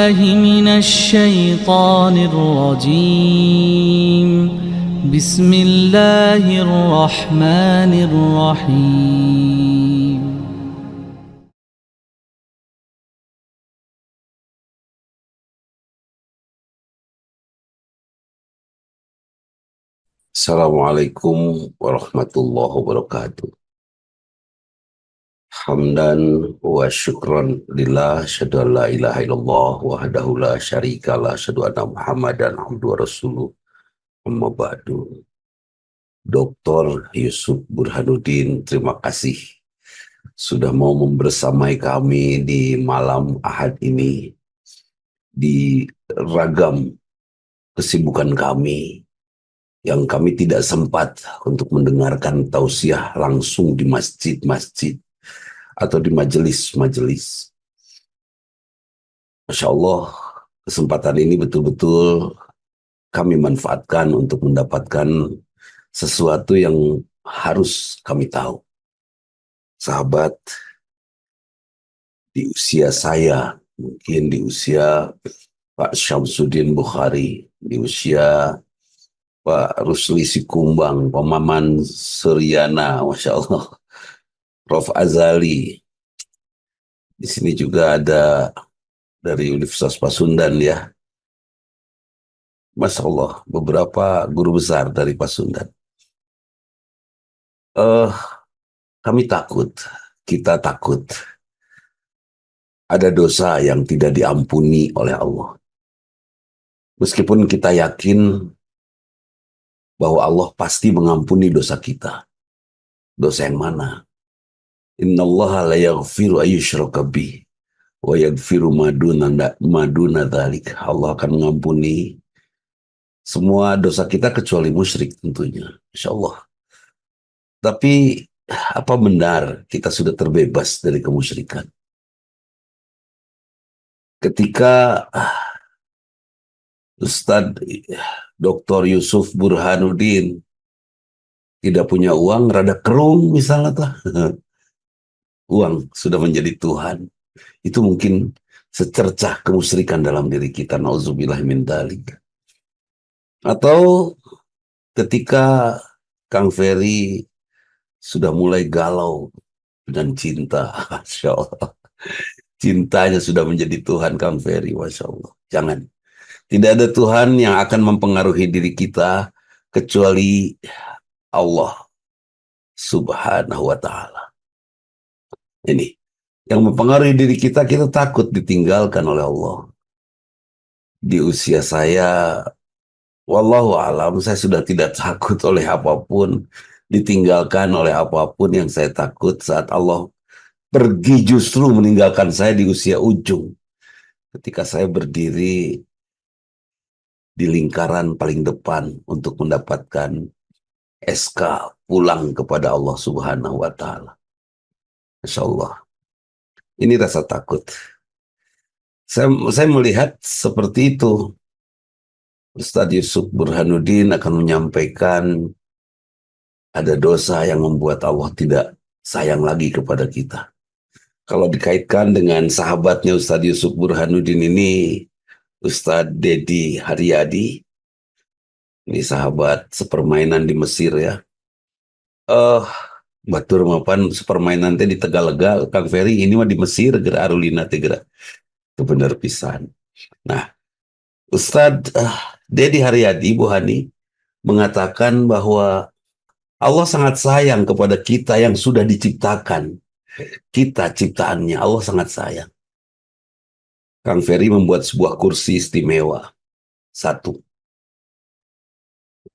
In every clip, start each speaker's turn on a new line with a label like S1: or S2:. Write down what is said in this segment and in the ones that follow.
S1: بالله من الشيطان الرجيم. بسم الله الرحمن الرحيم.
S2: Assalamualaikum warahmatullahi wabarakatuh. Hamdan wa syukran lillah, syadu an la ilaha illallah wahdahu la syarikalah, syadu anna Muhammadan abduhu wa rasuluh. Amma ba'du. Dr. Yusuf Burhanuddin, terima kasih sudah mau membersamai kami di malam Ahad ini, di ragam kesibukan kami yang kami tidak sempat untuk mendengarkan tausiah langsung di masjid-masjid atau di majelis-majelis. Masya Allah, kesempatan ini betul-betul kami manfaatkan untuk mendapatkan sesuatu yang harus kami tahu. Sahabat, di usia saya, mungkin di usia Pak Syamsuddin Bukhari, di usia Pak Rusli Sikumbang, Pak Maman Suryana, Masya Allah, Prof. Azali. Di sini juga ada dari Universitas Pasundan ya. Masya Allah, beberapa guru besar dari Pasundan. Kami takut, kita takut ada dosa yang tidak diampuni oleh Allah. Meskipun kita yakin bahwa Allah pasti mengampuni dosa kita. Dosa yang mana? Innallaha la yaghfiru ayyushraka bih wa yaghfiru maduna dzalik. Allah akan mengampuni semua dosa kita kecuali musyrik tentunya. Insyaallah. Tapi apa benar kita sudah terbebas dari kemusyrikan? Ketika Ustadz Dr. Yusuf Burhanuddin tidak punya uang, rada kerung misalnya tuh. Uang sudah menjadi Tuhan. Itu mungkin secercah kemusyrikan dalam diri kita. Nauzubillah min dzalik. Atau ketika Kang Ferry sudah mulai galau dengan cinta. Masya Allah. Cintanya sudah menjadi Tuhan Kang Ferry. Masya Allah. Jangan. Tidak ada Tuhan yang akan mempengaruhi diri kita kecuali Allah Subhanahu wa ta'ala. Ini yang mempengaruhi diri kita, kita takut ditinggalkan oleh Allah. Di usia saya, wallahu alam, saya sudah tidak takut oleh apapun, ditinggalkan oleh apapun. Yang saya takut saat Allah pergi justru meninggalkan saya di usia ujung. Ketika saya berdiri di lingkaran paling depan untuk mendapatkan SK pulang kepada Allah Subhanahu wa ta'ala. Masya Allah. Ini rasa takut. Saya melihat seperti itu. Ustadz Yusuf Burhanuddin akan menyampaikan ada dosa yang membuat Allah tidak sayang lagi kepada kita. Kalau dikaitkan dengan sahabatnya Ustadz Yusuf Burhanuddin ini, Ustadz Dedi Haryadi, ini sahabat sepermainan di Mesir ya. Batur mapan sepermainan teh di Tegalega, Kang Ferry ini mah di Mesir, geura Arulina teh geura. Itu benar pisan. Nah, Ustadz Dedi Haryadi Bu Hani mengatakan bahwa Allah sangat sayang kepada kita yang sudah diciptakan. Kita ciptaannya, Allah sangat sayang. Kang Ferry membuat sebuah kursi istimewa. Satu.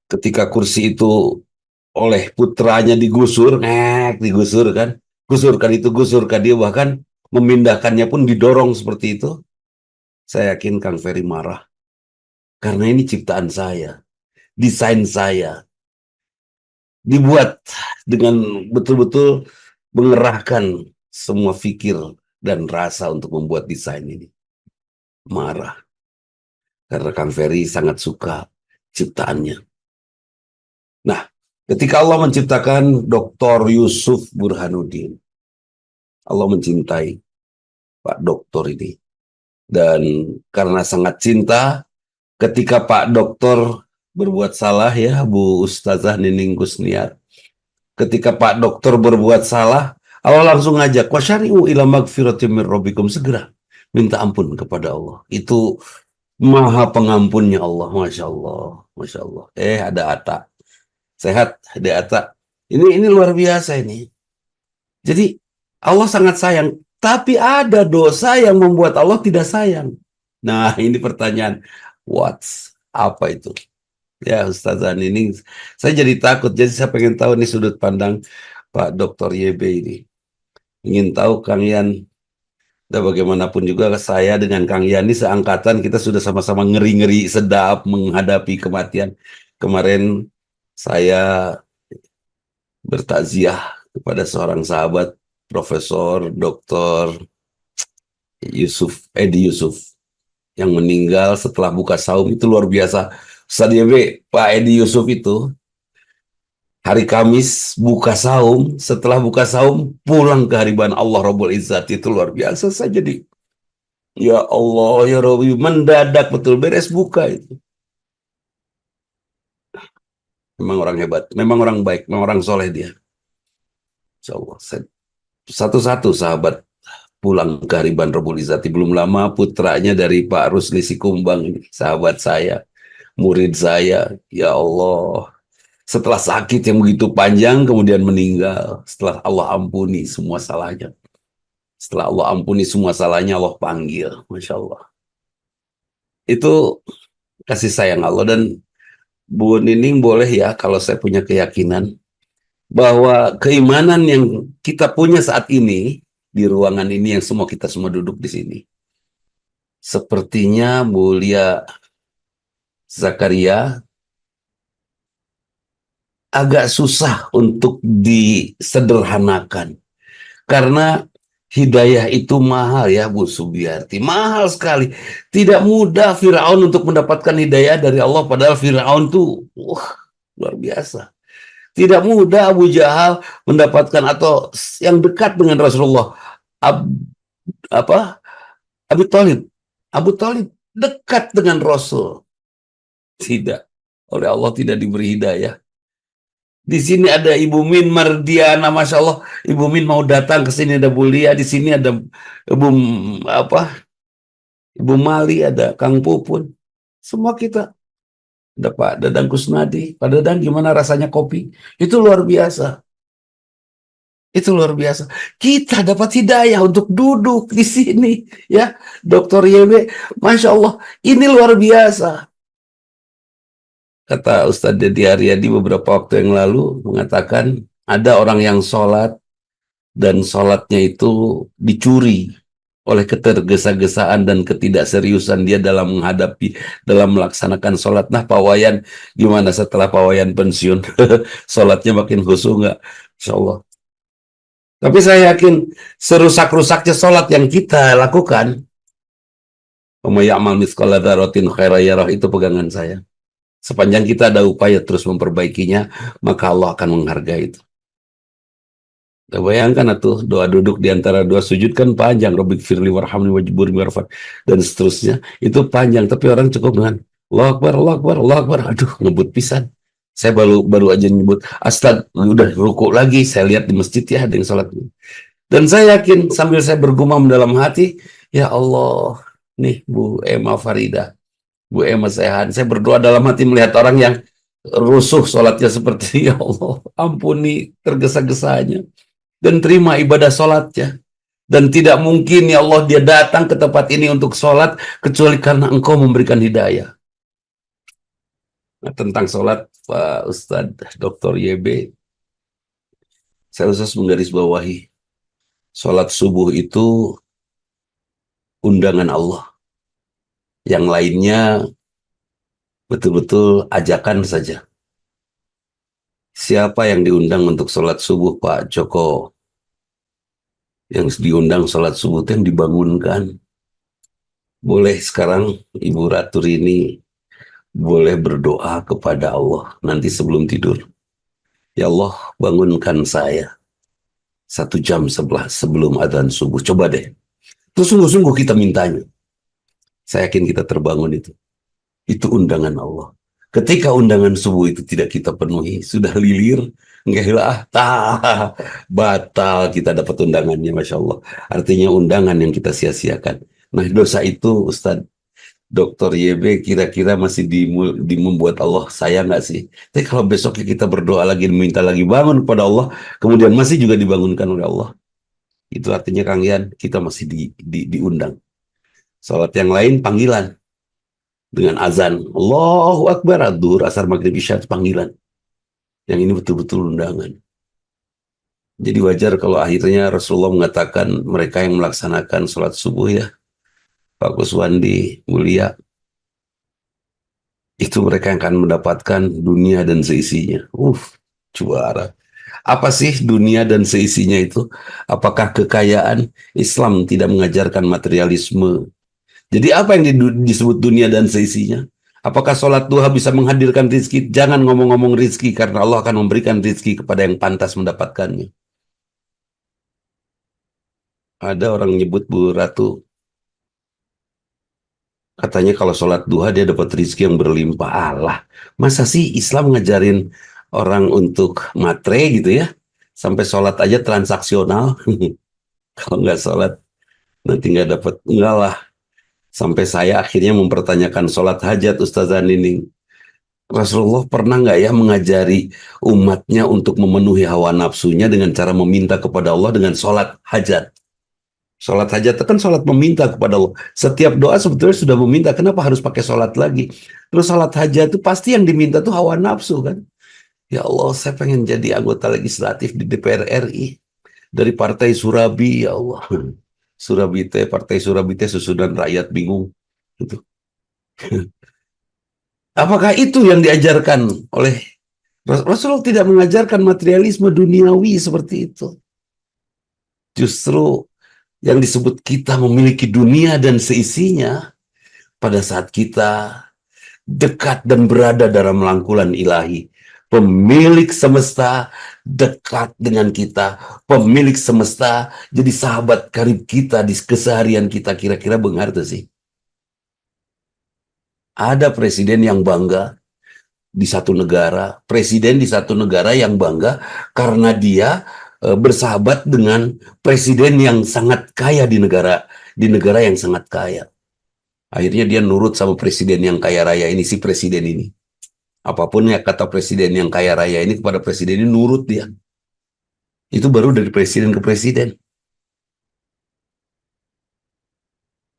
S2: Ketika kursi itu oleh putranya digusur kan. Gusur kan dia, bahkan memindahkannya pun didorong seperti itu. Saya yakin Kang Ferry marah. Karena ini ciptaan saya. Desain saya. Dibuat dengan betul-betul mengerahkan semua fikir dan rasa untuk membuat desain ini. Marah. Karena Kang Ferry sangat suka ciptaannya. Nah, ketika Allah menciptakan Dr. Yusuf Burhanuddin, Allah mencintai Pak Doktor ini. Dan karena sangat cinta, ketika Pak Dokter berbuat salah ya, Bu Ustazah Nining Kusniar, ketika Pak Dokter berbuat salah, Allah langsung ngajak, wasyari'u ila magfiratim min rabbikum, segera minta ampun kepada Allah. Itu maha pengampunnya Allah, Masya Allah, Masya Allah. Ada Ata, sehat, ada Ata. Ini luar biasa ini. Jadi Allah sangat sayang, tapi ada dosa yang membuat Allah tidak sayang. Nah, ini pertanyaan, apa itu? Ya, Ustazah ini saya jadi takut. Jadi saya pengen tahu nih sudut pandang Pak Dr. YB ini. Ingin tahu Kang Yan, dan bagaimanapun juga saya dengan Kang Yani seangkatan, kita sudah sama-sama ngeri-ngeri sedap menghadapi kematian. Kemarin saya bertakziah kepada seorang sahabat, Profesor Dr. Edi Yusuf, yang meninggal setelah buka saum. Itu luar biasa. Ustaz YB, Pak Edi Yusuf itu hari Kamis buka saum, setelah buka saum pulang ke hariban Allah Rabbul Izzat. Itu luar biasa. Saya jadi, ya Allah, ya Rabbi, mendadak betul beres buka itu. Memang orang hebat, memang orang baik, memang orang soleh dia. Insya Allah. Satu-satu sahabat pulang ke hariban Rabbul Izzati. Belum lama putranya dari Pak Rusli Sikumbang, sahabat saya, murid saya, ya Allah, setelah sakit yang begitu panjang kemudian meninggal, setelah Allah ampuni semua salahnya. Setelah Allah ampuni semua salahnya, Allah panggil. Masya Allah. Itu kasih sayang Allah. Dan Bu Nining boleh ya, kalau saya punya keyakinan bahwa keimanan yang kita punya saat ini di ruangan ini, yang kita semua duduk di sini, sepertinya Mulia Zakaria agak susah untuk disederhanakan, karena hidayah itu mahal ya Bu Subiarti, mahal sekali. Tidak mudah Firaun untuk mendapatkan hidayah dari Allah, padahal Firaun tuh luar biasa. Tidak mudah Abu Jahal mendapatkan, atau yang dekat dengan Rasulullah, Abu Thalib. Abu Thalib dekat dengan Rasul. Tidak. Oleh Allah tidak diberi hidayah. Di sini ada Ibu Min Mardiana, Masya Allah. Ibu Min mau datang ke sini, ada Bulia. Di sini ada Ibu Mali, ada Kang Pupun. Semua kita. Ada Pak Dadang Kusnadi. Pak Dadang, gimana rasanya kopi? Itu luar biasa. Itu luar biasa. Kita dapat hidayah untuk duduk di sini, ya, Dr. YB. Masya Allah, ini luar biasa. Kata Ustadz Dedi Aryadi beberapa waktu yang lalu, mengatakan ada orang yang sholat dan sholatnya itu dicuri oleh ketergesa-gesaan dan ketidakseriusan dia dalam melaksanakan sholat. Nah, Pak Wayan gimana setelah Pak Wayan pensiun? Sholatnya makin khusyuk nggak? Insya Allah. Tapi saya yakin serusak-rusaknya sholat yang kita lakukan, ya'mal mithqala dzarratin khairan yarah, itu pegangan saya. Sepanjang kita ada upaya terus memperbaikinya, maka Allah akan menghargai itu. Bayangkan tuh, doa duduk di antara dua sujud kan panjang, Rabbighfirli warhamni wajburni warfan, dan seterusnya. Itu panjang, tapi orang cukup dengan Allahu Akbar, Allahu Akbar, Allahu Akbar. Aduh, ngebut pisan. Saya baru aja nyebut Astag, udah ruku lagi. Saya lihat di masjid ya ada yang sholat. Dan saya yakin sambil saya bergumam dalam hati, ya Allah, nih Bu Emma Farida, Bu Emma Sehan, saya berdoa dalam hati melihat orang yang rusuh sholatnya seperti, ya Allah, ampuni tergesa-gesanya dan terima ibadah sholatnya. Dan tidak mungkin ya Allah dia datang ke tempat ini untuk sholat kecuali karena Engkau memberikan hidayah. Nah, tentang sholat, Pak Ustadz Dr. YB, saya khusus menggarisbawahi, sholat subuh itu undangan Allah. Yang lainnya betul-betul ajakan saja. Siapa yang diundang untuk sholat subuh? Pak Joko. Yang diundang sholat subuh itu yang dibangunkan. Boleh sekarang Ibu Ratu Rini boleh berdoa kepada Allah nanti sebelum tidur. Ya Allah, bangunkan saya 1 jam sebelum adzan subuh. Coba deh. Terus sungguh-sungguh kita mintanya. Saya yakin kita terbangun itu. Itu undangan Allah. Ketika undangan subuh itu tidak kita penuhi, sudah lilir, enggak lah, batal kita dapat undangannya, Masya Allah. Artinya undangan yang kita sia-siakan. Nah, dosa itu, Ustadz Dr. YB kira-kira masih membuat Allah sayang nggak sih? Tapi kalau besoknya kita berdoa lagi, minta lagi bangun kepada Allah, kemudian masih juga dibangunkan oleh Allah, itu artinya Kang Yan, kita masih diundang. Salat yang lain panggilan dengan azan Allahu Akbar, Adzuhur, Asar, Maghrib, Isya panggilan. Yang ini betul-betul undangan. Jadi wajar kalau akhirnya Rasulullah mengatakan mereka yang melaksanakan sholat subuh ya, Pak Kuswandi mulia, itu mereka yang akan mendapatkan dunia dan seisinya. Juara. Apa sih dunia dan seisinya itu? Apakah kekayaan? Islam tidak mengajarkan materialisme. Jadi apa yang disebut dunia dan seisinya? Apakah sholat duha bisa menghadirkan rizki? Jangan ngomong-ngomong rizki, karena Allah akan memberikan rizki kepada yang pantas mendapatkannya. Ada orang nyebut Bu Ratu, katanya kalau sholat duha dia dapat rizki yang berlimpah. Allah, masa sih Islam ngajarin orang untuk matre gitu ya? Sampai sholat aja transaksional. Kalau nggak sholat nanti nggak dapat. Enggak lah. Sampai saya akhirnya mempertanyakan sholat hajat, Ustazah Nining. Rasulullah pernah nggak ya mengajari umatnya untuk memenuhi hawa nafsunya dengan cara meminta kepada Allah dengan sholat hajat? Sholat hajat itu kan sholat meminta kepada Allah. Setiap doa sebetulnya sudah meminta, kenapa harus pakai sholat lagi? Terus sholat hajat itu pasti yang diminta tuh hawa nafsu kan? Ya Allah, saya pengen jadi anggota legislatif di DPR RI dari Partai Surabi, ya Allah. Surabite, Partai Surabite, susunan rakyat bingung. Gitu. Apakah itu yang diajarkan oleh Rasulullah? Tidak mengajarkan materialisme duniawi seperti itu. Justru yang disebut kita memiliki dunia dan seisinya pada saat kita dekat dan berada dalam rangkulan ilahi. Pemilik semesta dekat dengan kita. Pemilik semesta jadi sahabat karib kita di keseharian kita. Kira-kira benar tuh sih. Ada presiden yang bangga di satu negara, presiden di satu negara yang bangga karena dia bersahabat dengan presiden yang sangat kaya di negara yang sangat kaya. Akhirnya dia nurut sama presiden yang kaya raya ini, si presiden ini. Apapun ya kata presiden yang kaya raya ini kepada presiden ini nurut dia. Itu baru dari presiden ke presiden.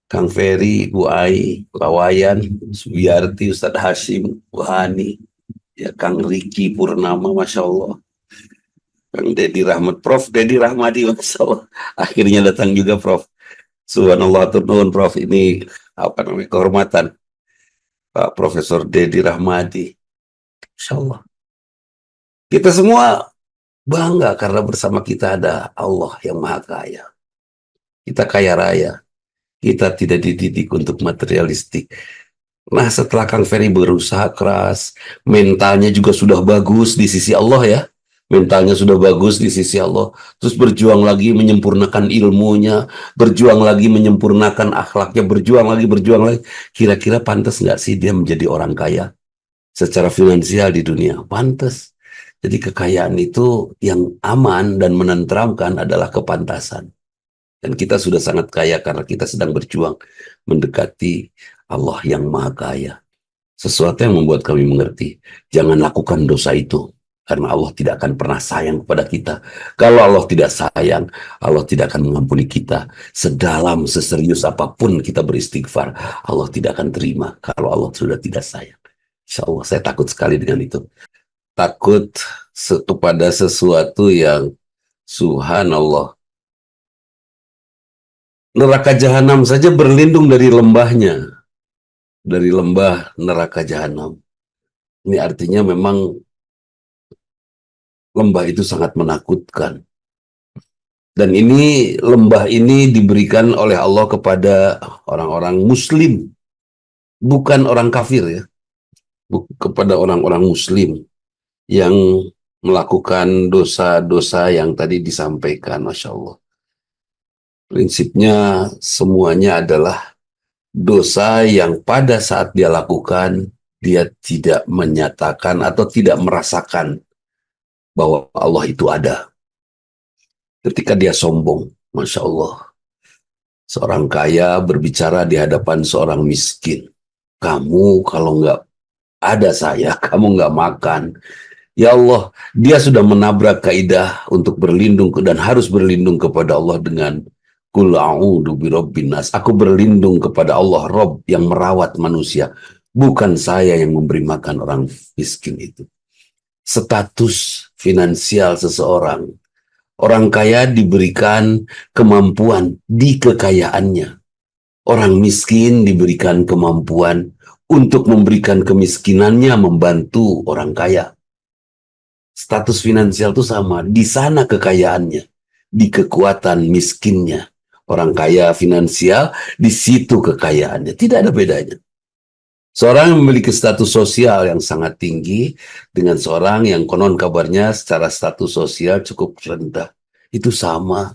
S2: Kang Ferry, Bu Ai, Wayan, Suyarti, Ustadz Hashim, Bu Hani, ya Kang Riki Purnama, Masya Allah. Kang Dedi Rahmat, Prof. Dedi Rahmadi, Masya Allah. Akhirnya datang juga Prof. Subhanallah, turun Prof. Ini apa namanya, kehormatan. Pak Profesor Dedi Rahmadi. Masya Allah. Kita semua bangga karena bersama kita ada Allah yang Maha Kaya. Kita kaya raya. Kita tidak dididik untuk materialistik. Nah, setelah Kang Ferry berusaha keras, mentalnya juga sudah bagus di sisi Allah ya. Mentalnya sudah bagus di sisi Allah. Terus berjuang lagi menyempurnakan ilmunya, berjuang lagi menyempurnakan akhlaknya, berjuang lagi. Kira-kira pantas nggak sih dia menjadi orang kaya secara finansial di dunia? Pantas. Jadi kekayaan itu yang aman dan menenteramkan adalah kepantasan. Dan kita sudah sangat kaya karena kita sedang berjuang mendekati Allah yang Maha Kaya. Sesuatu yang membuat kami mengerti, jangan lakukan dosa itu. Karena Allah tidak akan pernah sayang kepada kita. Kalau Allah tidak sayang, Allah tidak akan mengampuni kita. Sedalam, seserius apapun kita beristighfar, Allah tidak akan terima kalau Allah sudah tidak sayang. Insya Allah, saya takut sekali dengan itu. Takut kepada sesuatu yang subhanallah. Neraka jahanam saja berlindung dari lembahnya, dari lembah neraka jahanam. Ini artinya memang lembah itu sangat menakutkan. Dan ini lembah ini diberikan oleh Allah kepada orang-orang muslim, bukan orang kafir ya, kepada orang-orang muslim yang melakukan dosa-dosa yang tadi disampaikan, Masya Allah. Prinsipnya semuanya adalah dosa yang pada saat dia lakukan, dia tidak menyatakan atau tidak merasakan bahwa Allah itu ada. Ketika dia sombong, Masya Allah, seorang kaya berbicara di hadapan seorang miskin. Kamu kalau nggak ada saya, kamu nggak makan. Ya Allah, dia sudah menabrak kaidah untuk berlindung dan harus berlindung kepada Allah dengan Qul a'udzu birabbin nas. Aku berlindung kepada Allah Rob yang merawat manusia, bukan saya yang memberi makan orang miskin itu. Status finansial seseorang, orang kaya diberikan kemampuan di kekayaannya. Orang miskin diberikan kemampuan untuk memberikan kemiskinannya membantu orang kaya. Status finansial itu sama, di sana kekayaannya, di kekuatan miskinnya. Orang kaya finansial, di situ kekayaannya. Tidak ada bedanya. Seorang yang memiliki status sosial yang sangat tinggi dengan seorang yang konon kabarnya secara status sosial cukup rendah. Itu sama.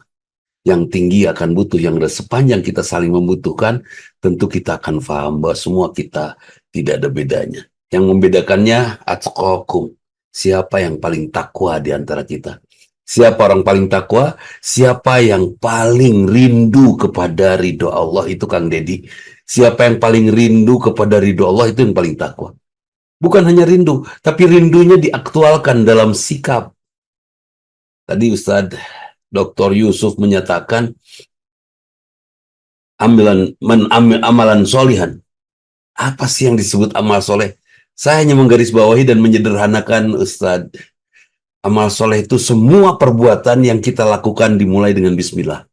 S2: Yang tinggi akan butuh yang rendah. Sepanjang kita saling membutuhkan, tentu kita akan paham bahwa semua kita tidak ada bedanya. Yang membedakannya atqakum. Siapa yang paling takwa di antara kita? Siapa orang paling takwa? Siapa yang paling rindu kepada ridho Allah? Itu Kang Dedi. Siapa yang paling rindu kepada ridho Allah itu yang paling takwa. Bukan hanya rindu, tapi rindunya diaktualkan dalam sikap. Tadi Ustadz Dr. Yusuf menyatakan amalan solihan. Apa sih yang disebut amal soleh? Saya hanya menggarisbawahi dan menyederhanakan Ustadz. Amal soleh itu semua perbuatan yang kita lakukan dimulai dengan bismillah.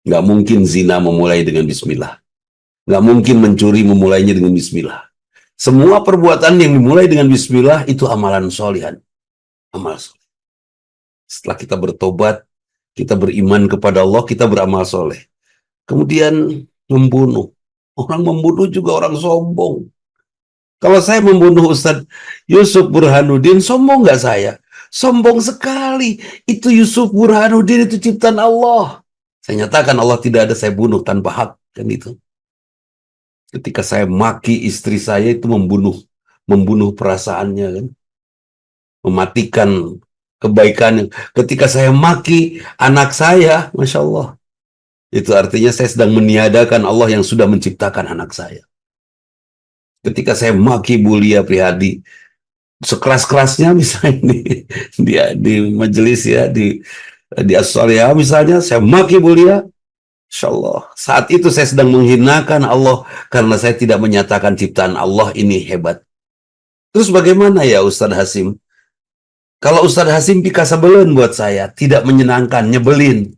S2: Nggak mungkin zina memulai dengan bismillah. Nggak mungkin mencuri memulainya dengan bismillah. Semua perbuatan yang dimulai dengan bismillah itu amalan solihan. Amal soleh. Setelah kita bertobat, kita beriman kepada Allah, kita beramal soleh. Kemudian membunuh. Orang membunuh juga orang sombong. Kalau saya membunuh Ustadz Yusuf Burhanuddin, sombong nggak saya? Sombong sekali. Itu Yusuf Burhanuddin, itu ciptaan Allah. Saya nyatakan Allah tidak ada, saya bunuh tanpa hak. Kan itu. Ketika saya maki istri saya itu membunuh perasaannya kan. Mematikan kebaikannya. Ketika saya maki anak saya, Masya Allah. Itu artinya saya sedang meniadakan Allah yang sudah menciptakan anak saya. Ketika saya maki Bulia Prihadi, sekeras-kerasnya misalnya di majelis ya, di As-Salihah misalnya, saya maki Bulia, Insya Allah. Saat itu saya sedang menghinakan Allah karena saya tidak menyatakan ciptaan Allah ini hebat. Terus bagaimana ya Ustadz Hasim? Kalau Ustadz Hasim pika sebelen buat saya, tidak menyenangkan, nyebelin.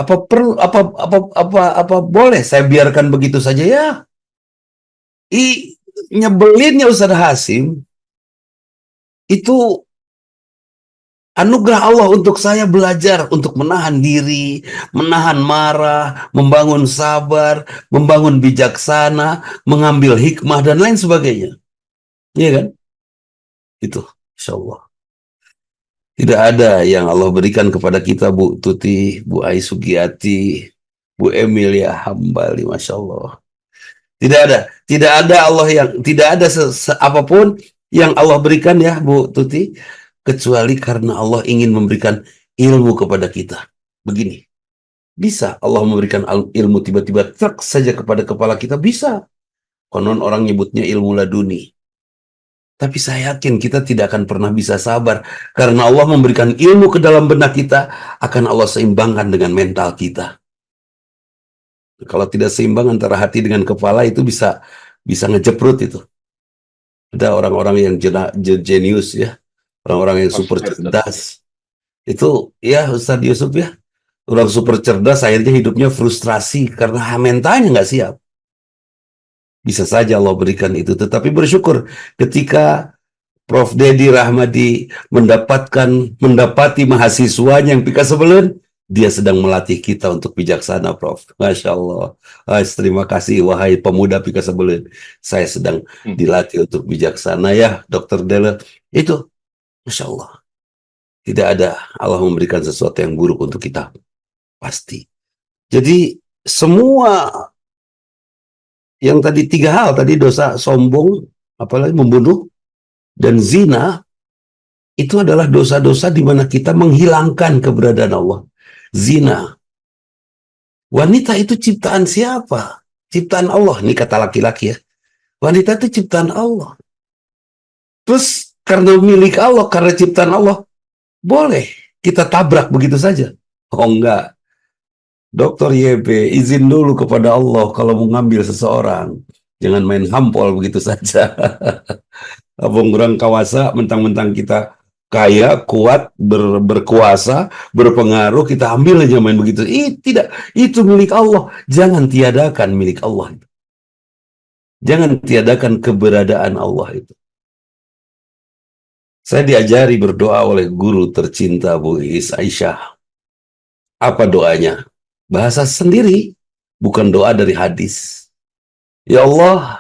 S2: Apa perlu apa boleh saya biarkan begitu saja ya? Nyebelinnya Ustadz Hasim itu anugerah Allah untuk saya belajar untuk menahan diri, menahan marah, membangun sabar, membangun bijaksana, mengambil hikmah dan lain sebagainya. Iya kan? Itu, Insya Allah. Tidak ada yang Allah berikan kepada kita, Bu Tuti, Bu Ai Sugiyati, Bu Emilia Hambali, Masya Allah. Tidak ada Allah yang, tidak ada apapun yang Allah berikan ya Bu Tuti, kecuali karena Allah ingin memberikan ilmu kepada kita. Begini, bisa Allah memberikan ilmu tiba-tiba truk saja kepada kepala kita, bisa. Konon orang nyebutnya ilmu laduni. Tapi saya yakin kita tidak akan pernah bisa sabar, karena Allah memberikan ilmu ke dalam benak kita, akan Allah seimbangkan dengan mental kita. Kalau tidak seimbang antara hati dengan kepala, itu bisa ngejeprut itu. Ada orang-orang yang jenius ya, orang-orang yang super cerdas. Itu ya Ustadz Yusuf ya, orang super cerdas akhirnya hidupnya frustrasi karena mentalnya nggak siap. Bisa saja Allah berikan itu, tetapi bersyukur ketika Prof. Dedi Rahmadi mendapati mahasiswanya yang pika sebelen, dia sedang melatih kita untuk bijaksana, Prof. Masya Allah. Terima kasih, wahai pemuda pika sebelen. Saya sedang dilatih untuk bijaksana ya, Dr. Dele. Itu, Masya Allah. Tidak ada Allah memberikan sesuatu yang buruk untuk kita. Pasti. Jadi, semua yang tadi 3 hal tadi, dosa sombong, apalagi membunuh, dan zina, itu adalah dosa-dosa di mana kita menghilangkan keberadaan Allah. Zina, wanita itu ciptaan siapa? Ciptaan Allah, ini kata laki-laki ya. Wanita itu ciptaan Allah. Terus karena milik Allah, karena ciptaan Allah, boleh kita tabrak begitu saja? Oh enggak. Dokter YB, izin dulu kepada Allah kalau mau ngambil seseorang. Jangan main hampol begitu saja. Abang orang kawasa, mentang-mentang kita kaya, kuat, berkuasa, berpengaruh, kita ambil aja main begitu. Tidak, itu milik Allah. Jangan tiadakan milik Allah itu. Jangan tiadakan keberadaan Allah itu. Saya diajari berdoa oleh guru tercinta Bu Is Aisyah. Apa doanya? Bahasa sendiri, bukan doa dari hadis. Ya Allah,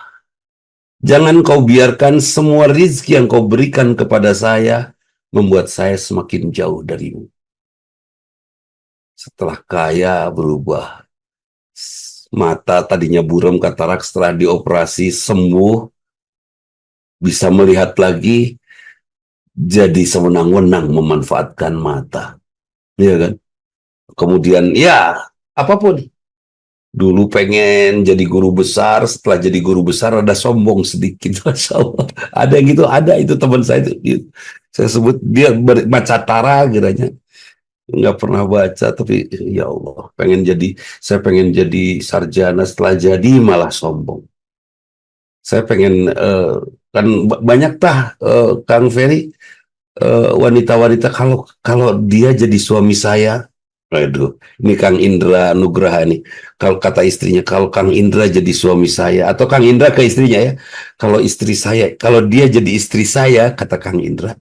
S2: jangan kau biarkan semua rizki yang kau berikan kepada saya membuat saya semakin jauh darimu. Setelah kaya berubah. Mata tadinya buram katarak, setelah dioperasi sembuh, bisa melihat lagi, jadi sewenang-wenang memanfaatkan mata. Iya kan? Kemudian ya, apapun. Dulu pengen jadi guru besar, setelah jadi guru besar ada sombong sedikit. Masya Allah. Ada yang gitu, ada itu teman saya itu. Saya sebut dia bermacatara kiranya. Nggak pernah baca, tapi ya Allah, saya pengen jadi sarjana, setelah jadi malah sombong. Saya pengen, kan banyak Kang Ferry, wanita-wanita kalau kalau dia jadi suami saya. Aduh, ini Kang Indra Nugraha nih. Kalau kata istrinya, kalau Kang Indra jadi suami saya, atau Kang Indra ke istrinya ya, kalau dia jadi istri saya, kata Kang Indra,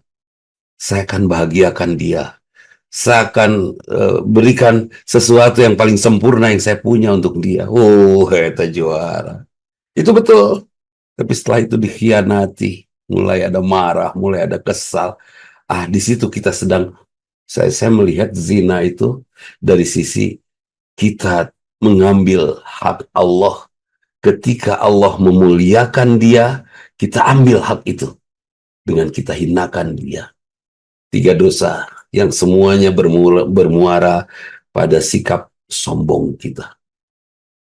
S2: saya akan bahagiakan dia. Saya akan berikan sesuatu yang paling sempurna yang saya punya untuk dia. Oh, itu juara. Itu betul. Tapi setelah itu dikhianati, mulai ada marah, mulai ada kesal. Di situ kita saya melihat zina itu dari sisi kita mengambil hak Allah. Ketika Allah memuliakan dia, kita ambil hak itu dengan kita hinakan dia. 3 dosa yang semuanya bermuara pada sikap sombong kita.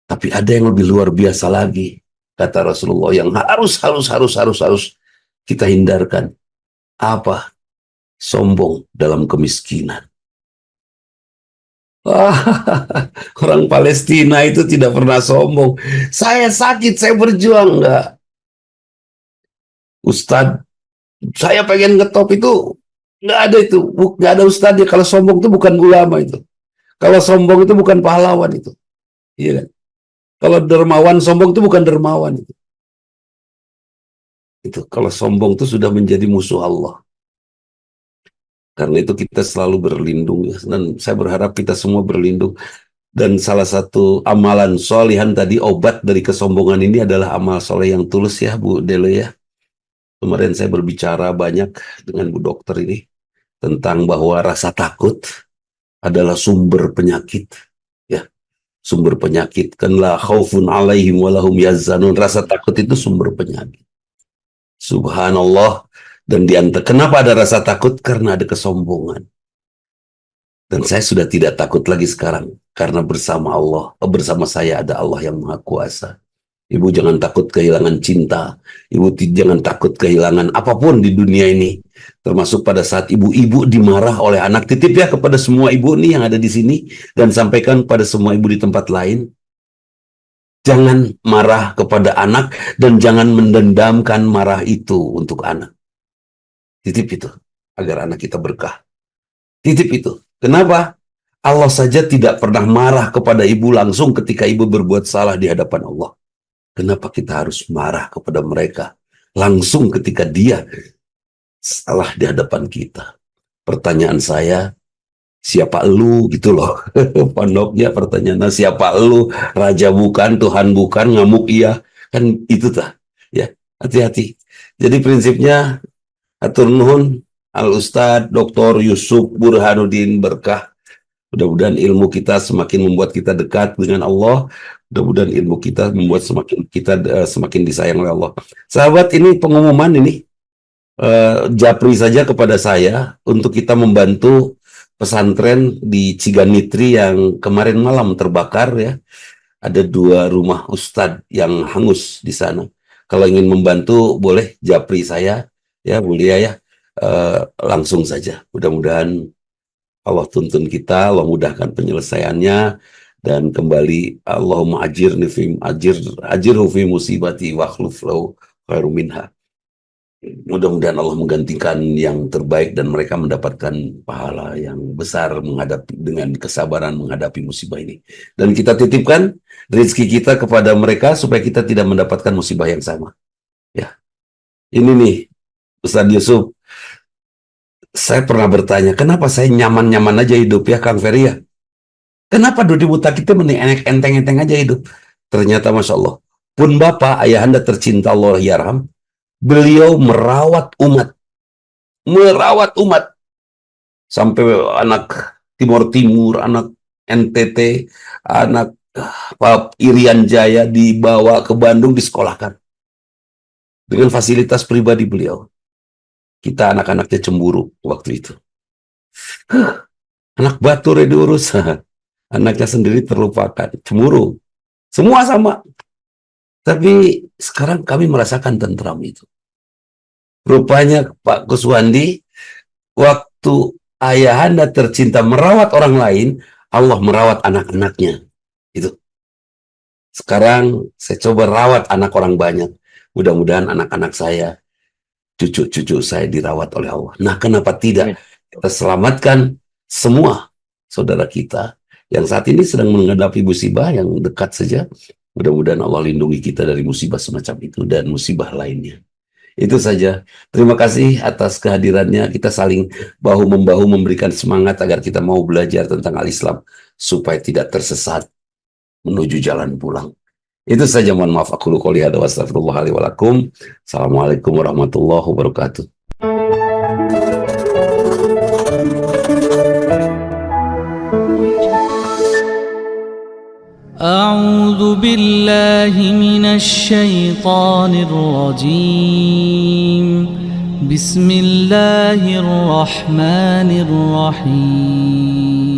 S2: Tapi ada yang lebih luar biasa lagi, kata Rasulullah, yang harus kita hindarkan. Apa? Sombong dalam kemiskinan. Orang Palestina itu tidak pernah sombong. Saya sakit, saya berjuang. Enggak. Ustadz, saya pengen ngetop itu. Enggak ada itu. Enggak ada ustadznya. Kalau sombong itu bukan ulama itu. Kalau sombong itu bukan pahlawan itu. Iya kan? Kalau dermawan sombong itu bukan dermawan itu. Itu kalau sombong itu sudah menjadi musuh Allah. Karena itu kita selalu berlindung, dan saya berharap kita semua berlindung. Dan salah satu amalan solihan tadi, obat dari kesombongan ini adalah amal soleh yang tulus ya Bu Dele ya. Kemarin saya berbicara banyak dengan Bu Dokter ini tentang bahwa rasa takut adalah sumber penyakit ya. Sumber penyakit, kan la khaufun alaihim walahum yazanun. Rasa takut itu sumber penyakit. Subhanallah. Dan kenapa ada rasa takut? Karena ada kesombongan. Dan saya sudah tidak takut lagi sekarang, karena bersama Allah, bersama saya ada Allah yang Maha Kuasa. Ibu jangan takut kehilangan cinta. Ibu jangan takut kehilangan apapun di dunia ini. Termasuk pada saat ibu-ibu dimarah oleh anak. Titip ya kepada semua ibu nih yang ada di sini, dan sampaikan pada semua ibu di tempat lain. Jangan marah kepada anak, dan jangan mendendamkan marah itu untuk anak. Titip itu, agar anak kita berkah. Titip itu. Kenapa? Allah saja tidak pernah marah kepada ibu langsung ketika ibu berbuat salah di hadapan Allah. Kenapa kita harus marah kepada mereka langsung ketika dia salah di hadapan kita? Pertanyaan saya, siapa elu gitu loh. Pondoknya pertanyaan, siapa elu? Raja bukan, Tuhan bukan, ngamuk iya. Kan itu tah. Ya, hati-hati. Jadi prinsipnya, hatur nuhun Al Ustadz Dr. Yusuf Burhanuddin Berkah. Mudah-mudahan ilmu kita semakin membuat kita dekat dengan Allah. Mudah-mudahan ilmu kita membuat semakin disayang oleh Allah. Sahabat, ini pengumuman ini, japri saja kepada saya untuk kita membantu pesantren di Ciganitri yang kemarin malam terbakar ya. Ada 2 rumah ustadz yang hangus di sana. Kalau ingin membantu boleh japri saya ya, mulia ya. Langsung saja. Mudah-mudahan Allah tuntun kita, Allah mudahkan penyelesaiannya, dan kembali Allahumma ajirhu fi musibati wa akhlif lahu khairum minha. Mudah-mudahan Allah menggantikan yang terbaik dan mereka mendapatkan pahala yang besar dengan kesabaran menghadapi musibah ini. Dan kita titipkan rezeki kita kepada mereka supaya kita tidak mendapatkan musibah yang sama. Ya, ini nih Ustaz Yusuf, saya pernah bertanya, kenapa saya nyaman-nyaman aja hidup ya Kang Ferry ya? Kenapa di buta kita mending enteng-enteng aja hidup? Ternyata Masya Allah, pun Bapak, ayahanda tercinta Allah yarham, beliau merawat umat sampai anak Timur Timur, anak NTT, anak Irian Jaya dibawa ke Bandung disekolahkan dengan fasilitas pribadi beliau. Kita anak-anaknya cemburu waktu itu. Anak batur ya diurus, anaknya sendiri terlupakan, cemburu. Semua sama. Tapi sekarang kami merasakan tentram itu. Rupanya Pak Kuswandi, waktu ayahanda tercinta merawat orang lain, Allah merawat anak-anaknya. Itu. Sekarang saya coba rawat anak orang banyak. Mudah-mudahan anak-anak saya, cucu-cucu saya dirawat oleh Allah. Nah, kenapa tidak kita selamatkan semua saudara kita yang saat ini sedang menghadapi musibah yang dekat saja. Mudah-mudahan Allah lindungi kita dari musibah semacam itu dan musibah lainnya. Itu saja. Terima kasih atas kehadirannya. Kita saling bahu-membahu memberikan semangat agar kita mau belajar tentang al-Islam supaya tidak tersesat menuju jalan pulang. Itu saja, mohon maaf. Aku qouli hadza wa astaghfirullah li wa lakum. Assalamualaikum warahmatullahi wabarakatuh.
S1: أعوذ بالله من الشيطان الرجيم بسم الله الرحمن الرحيم